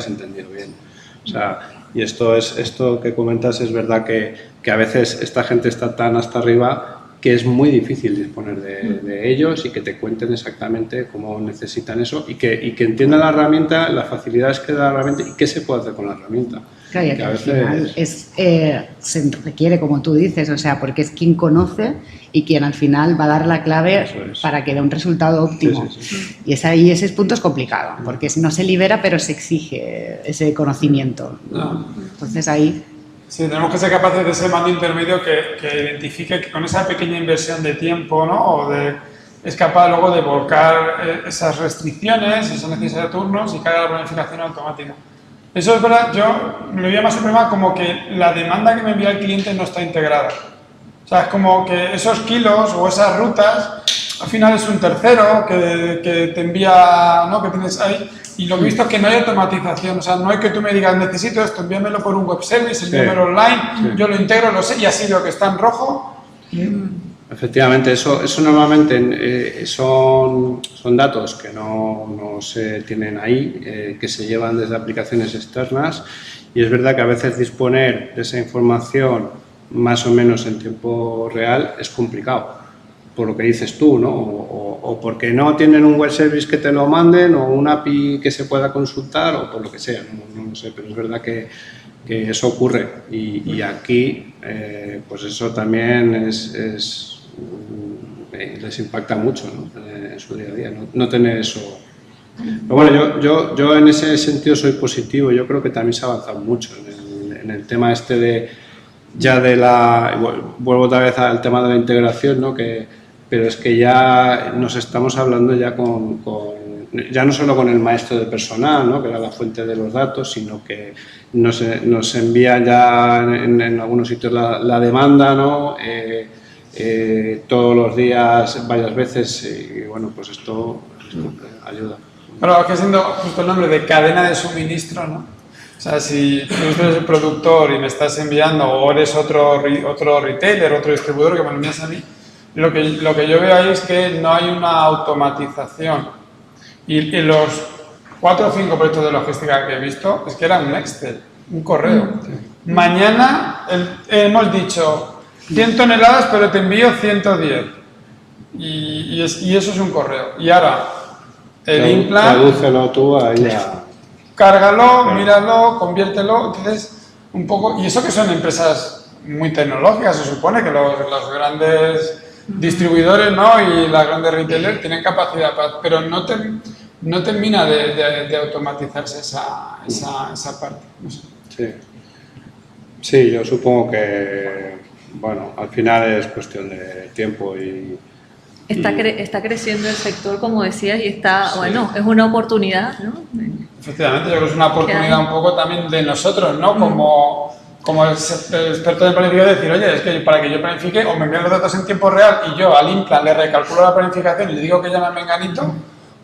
entendido bien. O sea, y esto que comentas es verdad que a veces esta gente está tan hasta arriba que es muy difícil disponer de ellos y que te cuenten exactamente cómo necesitan eso y que entiendan la herramienta, las facilidades que da la herramienta y qué se puede hacer con la herramienta. Claro, y que al final se requiere, como tú dices, o sea, porque es quien conoce y quien al final va a dar la clave para que dé un resultado óptimo. Sí. Y ese punto es complicado, porque no se libera, pero se exige ese conocimiento, ¿no? Entonces ahí... Sí, tenemos que ser capaces de ese mando intermedio que identifique que con esa pequeña inversión de tiempo, ¿no? Es capaz luego de volcar esas restricciones, esos necesarios turnos y que haga la planificación automática. Eso es verdad, yo me veía más el problema como que la demanda que me envía el cliente no está integrada. O sea, es como que esos kilos o esas rutas, al final es un tercero que te envía, ¿no? Que tienes ahí. Y lo que he visto es que no hay automatización, o sea, no hay que tú me digas, necesito esto, envíamelo por un web service, envíamelo online, yo lo integro, lo sé, y así lo que está en rojo. Efectivamente, eso normalmente son datos que no se tienen ahí, que se llevan desde aplicaciones externas y es verdad que a veces disponer de esa información más o menos en tiempo real es complicado, por lo que dices tú, ¿no? O porque no tienen un web service que te lo manden o un API que se pueda consultar o por lo que sea, no sé, pero es verdad que eso ocurre y aquí pues eso también les impacta mucho, ¿no? En su día a día, no tener eso. Pero bueno, yo en ese sentido soy positivo, yo creo que también se ha avanzado mucho en el tema este vuelvo otra vez al tema de la integración, ¿no? Pero es que ya nos estamos hablando ya ya no solo con el maestro de personal, ¿no? Que era la fuente de los datos, sino que nos envían ya en algunos sitios la demanda, ¿no? Todos los días, varias veces, y bueno, pues esto ayuda. Bueno, aquí siendo justo el nombre de cadena de suministro, ¿no? O sea, si tú eres el productor y me estás enviando, o eres otro retailer, otro distribuidor que me lo envías a mí, lo que yo veo ahí es que no hay una automatización. Y los 4 o 5 proyectos de logística que he visto es que eran un Excel, un correo. Mañana hemos dicho 100 toneladas, pero te envío 110. Y eso es un correo. Y ahora, el implant... Tradúcelo tú ahí a... Cárgalo, míralo, conviértelo. Entonces, un poco... Y eso que son empresas muy tecnológicas, se supone que los grandes distribuidores, ¿no? Y las grandes retailers tienen capacidad, pero no termina de automatizarse esa parte. No sé. Sí, yo supongo que, bueno, al final es cuestión de tiempo y... Está creciendo el sector, como decías, y está, bueno, es una oportunidad, ¿no? Efectivamente, yo creo que es una oportunidad un poco también de nosotros, ¿no? Como el experto de planificación, decir, oye, es que para que yo planifique, o me envían los datos en tiempo real y yo al implant le recalculo la planificación y le digo que llame a Menganito,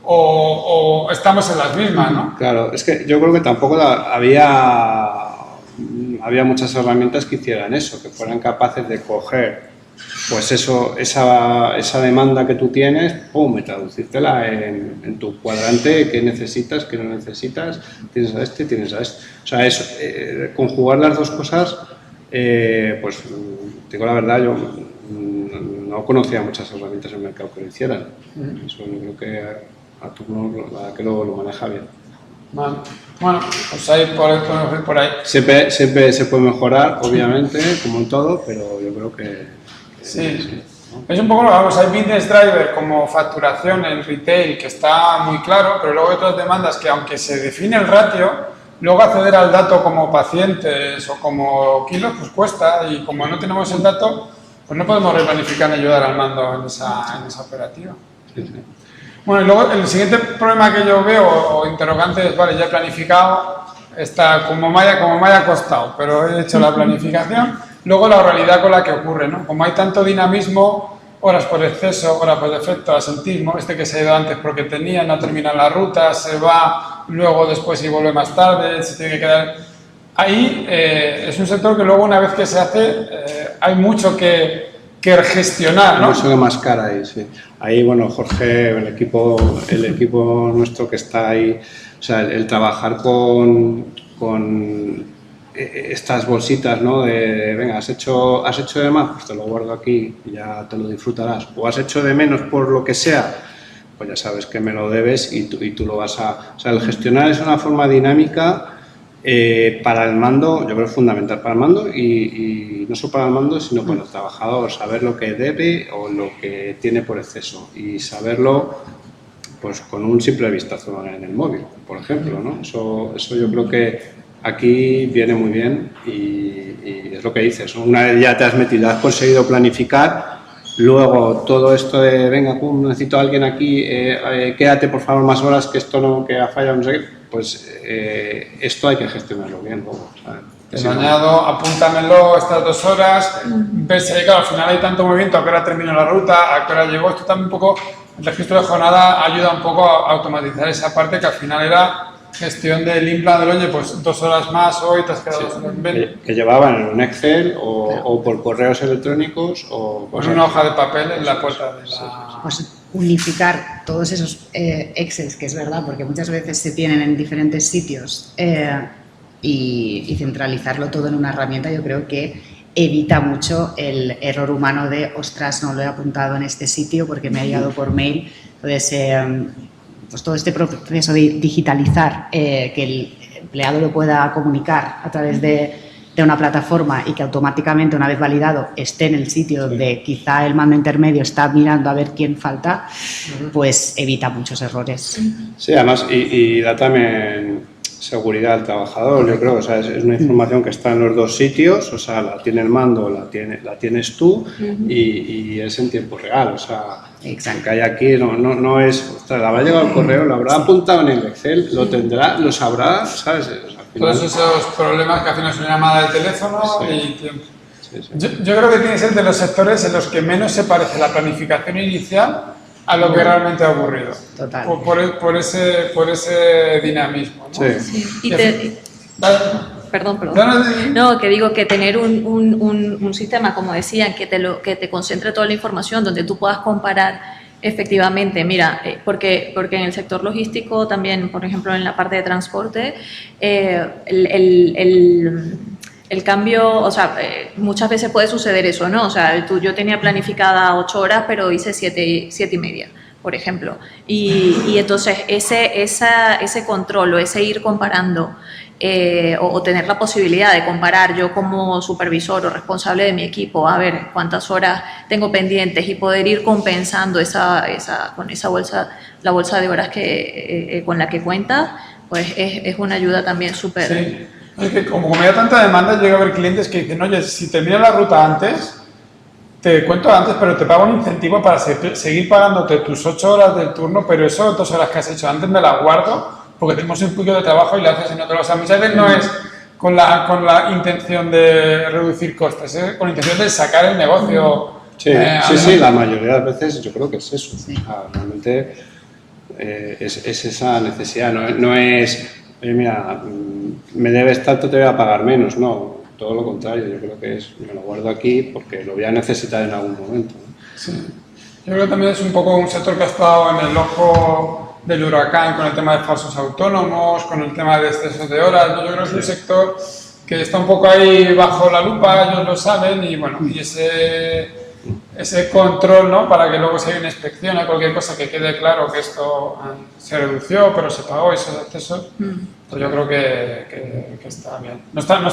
o estamos en las mismas, ¿no? Claro, es que yo creo que tampoco había muchas herramientas que hicieran eso, que fueran capaces de coger pues esa demanda que tú tienes, pum, y traducírtela en tu cuadrante, qué necesitas, qué no necesitas, tienes a este, tienes a este. O sea, conjugar las dos cosas, pues digo la verdad, yo no conocía muchas herramientas en el mercado que lo hicieran. Eso yo creo que a turno la que lo maneja bien. Bueno, pues ahí podemos ir por ahí. Siempre se puede mejorar, obviamente, como en todo, pero yo creo que sí. Es un poco, vamos, hay business driver como facturación en retail que está muy claro, pero luego hay otras demandas que aunque se define el ratio, luego acceder al dato como pacientes o como kilos pues cuesta, y como no tenemos el dato, pues no podemos replanificar ni ayudar al mando en esa operativa. Sí. Bueno, y luego el siguiente problema que yo veo o interrogante es, vale, ya he planificado, está como me haya costado, pero he hecho la planificación. Luego la realidad con la que ocurre, ¿no? Como hay tanto dinamismo, horas por exceso, horas por defecto, asentismo, que se ha ido antes porque tenía, no termina la ruta, se va luego después y vuelve más tarde, se tiene que quedar... Ahí es un sector que luego una vez que se hace hay mucho que gestionar, ¿no? Mucho que mascar ahí, sí. Ahí, bueno, Jorge, el equipo nuestro que está ahí, o sea, el trabajar con estas bolsitas, ¿no? De, venga, has hecho de más, pues te lo guardo aquí y ya te lo disfrutarás. O has hecho de menos por lo que sea, pues ya sabes que me lo debes y tú lo vas a... O sea, el gestionar es una forma dinámica para el mando, yo creo que es fundamental para el mando y no solo para el mando, sino para el trabajador, saber lo que debe o lo que tiene por exceso y saberlo pues con un simple vistazo en el móvil, por ejemplo, ¿no? Eso yo creo que aquí viene muy bien y es lo que dices, una vez ya te has metido, has conseguido planificar, luego todo esto de, venga, necesito a alguien aquí, quédate por favor más horas que esto no, que ha fallado, no sé qué, pues esto hay que gestionarlo bien luego, ¿sabes? Te lo añado, apúntamelo estas 2 horas, ves ahí, claro, al final hay tanto movimiento, a qué hora termino la ruta, a qué hora llegó, esto también un poco, el registro de jornada ayuda un poco a automatizar esa parte que al final era gestión del implant del oye, pues 2 horas más hoy, te has quedado 2 horas menos. Que llevaban en un Excel o por correos electrónicos o pues una hoja de papel en la puerta de la... Pues unificar todos esos Excels, que es verdad, porque muchas veces se tienen en diferentes sitios y centralizarlo todo en una herramienta, yo creo que evita mucho el error humano de, ostras, no lo he apuntado en este sitio porque me ha llegado por mail. Entonces, pues todo este proceso de digitalizar, que el empleado lo pueda comunicar a través de una plataforma y que automáticamente, una vez validado, esté en el sitio donde quizá el mando intermedio está mirando a ver quién falta, pues evita muchos errores. Sí, además, y da también seguridad al trabajador, yo creo, o sea, es una información que está en los dos sitios, o sea, la tiene el mando, la tienes tú y es en tiempo real, o sea, exacto. Lo que hay aquí no es, ostras, le habrá llegado el correo, lo habrá apuntado en el Excel, lo tendrá, lo sabrá, ¿sabes? O sea, al final, todos esos problemas que hacen una llamada de teléfono y tiempo. Sí. Yo creo que tiene que ser de los sectores en los que menos se parece la planificación inicial a lo que realmente ha ocurrido. Total. Por ese dinamismo, ¿no? Sí. Perdón. No, que digo que tener un sistema, como decían, que te concentre toda la información, donde tú puedas comparar efectivamente, mira, porque en el sector logístico también, por ejemplo, en la parte de transporte, el cambio, o sea, muchas veces puede suceder eso, ¿no? O sea, yo tenía planificada 8 horas, pero hice 7:30, por ejemplo. Y entonces ese control o ese ir comparando o tener la posibilidad de comparar yo como supervisor o responsable de mi equipo, a ver cuántas horas tengo pendientes y poder ir compensando con esa bolsa, la bolsa de horas con la que cuenta, pues es una ayuda también súper. Sí. Es que como me da tanta demanda, llega a haber clientes que dicen, oye, si terminas la ruta antes, te cuento antes, pero te pago un incentivo para seguir pagándote tus 8 horas del turno, pero eso 2 horas que has hecho antes me las guardo porque tenemos un pico de trabajo y lo haces en otro. O sea, muchas veces no es con la intención de reducir costes, es con la intención de sacar el negocio. Sí, la mayoría de las veces yo creo que es eso. Sí. Realmente es esa necesidad, no es, oye, mira, me debes tanto, te voy a pagar menos, no, todo lo contrario, yo creo que me lo guardo aquí porque lo voy a necesitar en algún momento, ¿no? Sí. Yo creo que también es un poco un sector que ha estado en el ojo del huracán con el tema de falsos autónomos, con el tema de excesos de horas. Yo creo que es un sector que está un poco ahí bajo la lupa, ellos lo saben, y bueno, y ese control, ¿no? Para que luego si hay una inspección o cualquier cosa que quede claro que esto se redució, pero se pagó esos excesos, pues yo creo que está bien. No están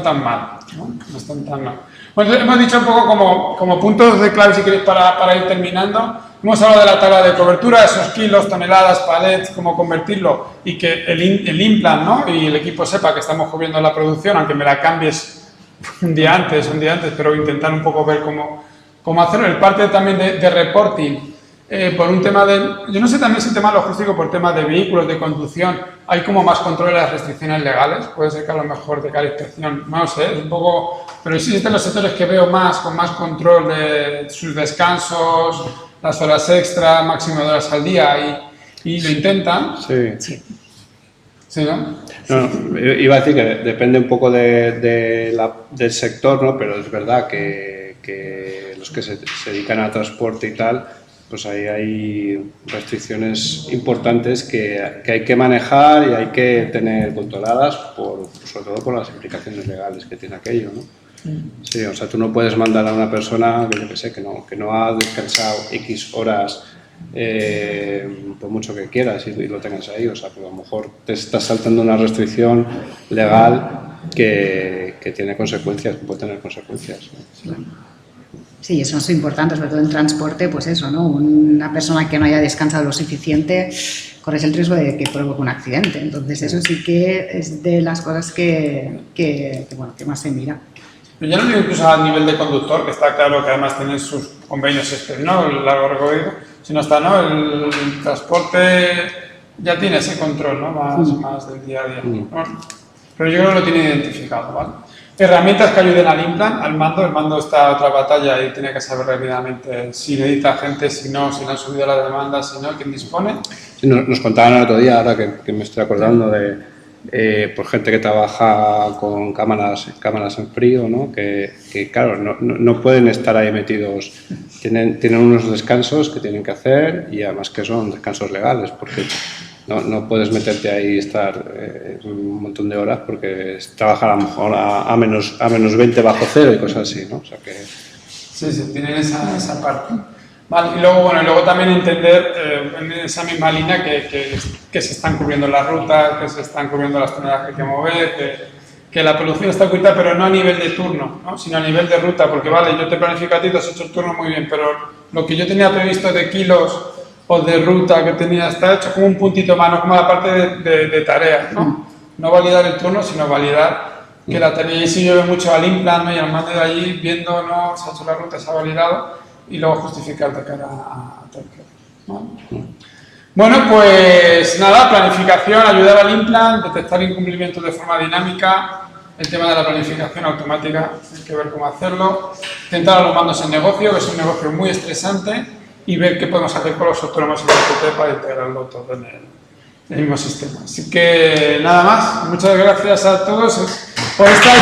tan mal, ¿no? No están tan mal. Bueno, hemos dicho un poco como puntos de clave, si queréis, para ir terminando. Hemos hablado de la tabla de cobertura, esos kilos, toneladas, palets, cómo convertirlo y que el implant, ¿no? Y el equipo sepa que estamos cubriendo la producción, aunque me la cambies un día antes, pero intentar un poco ver cómo hacerlo. El parte también de reporting, por un tema yo no sé también si el tema logístico, por tema de vehículos, de conducción, hay como más control de las restricciones legales. Puede ser que a lo mejor de cada inspección, no lo sé, es un poco, pero existen los sectores que veo con más control de sus descansos, las horas extra, máximo de horas al día, y lo intentan. Sí. ¿Sí, no? No, iba a decir que depende un poco del sector, ¿no? Pero es verdad que los que se dedican al transporte y tal, pues ahí hay restricciones importantes que hay que manejar y hay que tener controladas, sobre todo por las implicaciones legales que tiene aquello, ¿no? Sí, o sea, tú no puedes mandar a una persona que yo que sé, que no ha descansado X horas, por mucho que quieras y lo tengas ahí, o sea, pero a lo mejor te estás saltando una restricción legal que tiene consecuencias, que puede tener consecuencias, ¿no? Sí, eso es importante, sobre todo en transporte, pues eso, ¿no? Una persona que no haya descansado lo suficiente corres el riesgo de que provoque un accidente. Entonces, eso sí que es de las cosas que más se mira. Pero ya no digo incluso a nivel de conductor, que está claro que además tienen sus convenios, ¿no? El largo recorrido, sino está, ¿no? El transporte ya tiene ese control, ¿no? Más del día a día. Bueno, pero yo creo que lo tiene identificado, ¿vale? Herramientas que ayuden al implant, al mando. El mando está a otra batalla y tiene que saber rápidamente si necesita gente, si no, si le han subido la demanda, si no, quién dispone. Sí, nos contaban el otro día, ahora que me estoy acordando por gente que trabaja con cámaras en frío, ¿no? Que claro, no pueden estar ahí metidos, tienen unos descansos que tienen que hacer y además que son descansos legales, porque no puedes meterte ahí y estar un montón de horas porque trabajar a lo mejor a menos 20 bajo cero y cosas así, ¿no? O sea que... Sí, tienen esa parte. Vale, y luego también entender en esa misma línea que se están cubriendo las rutas, que se están cubriendo las toneladas que hay que mover, que la producción está cubierta, pero no a nivel de turno, ¿no? Sino a nivel de ruta, porque vale, yo te planifico a ti, te has hecho el turno muy bien, pero lo que yo tenía previsto de kilos o de ruta que tenía está hecho como un puntito más, no como la parte de tareas, ¿no? No validar el turno, sino validar que la tarea, y si yo veo mucho al implant, ¿no? Y al mando de allí, viendo, no, se ha hecho la ruta, se ha validado, y luego justificar de cara a Tokio, ¿no? Bueno, pues nada, planificación, ayudar al implant, detectar incumplimientos de forma dinámica, el tema de la planificación automática, hay que ver cómo hacerlo, centrar a los mandos en negocio, que es un negocio muy estresante, y ver qué podemos hacer con los autónomos y el para integrarlo todo en el mismo sistema. Así que nada más, muchas gracias a todos por estar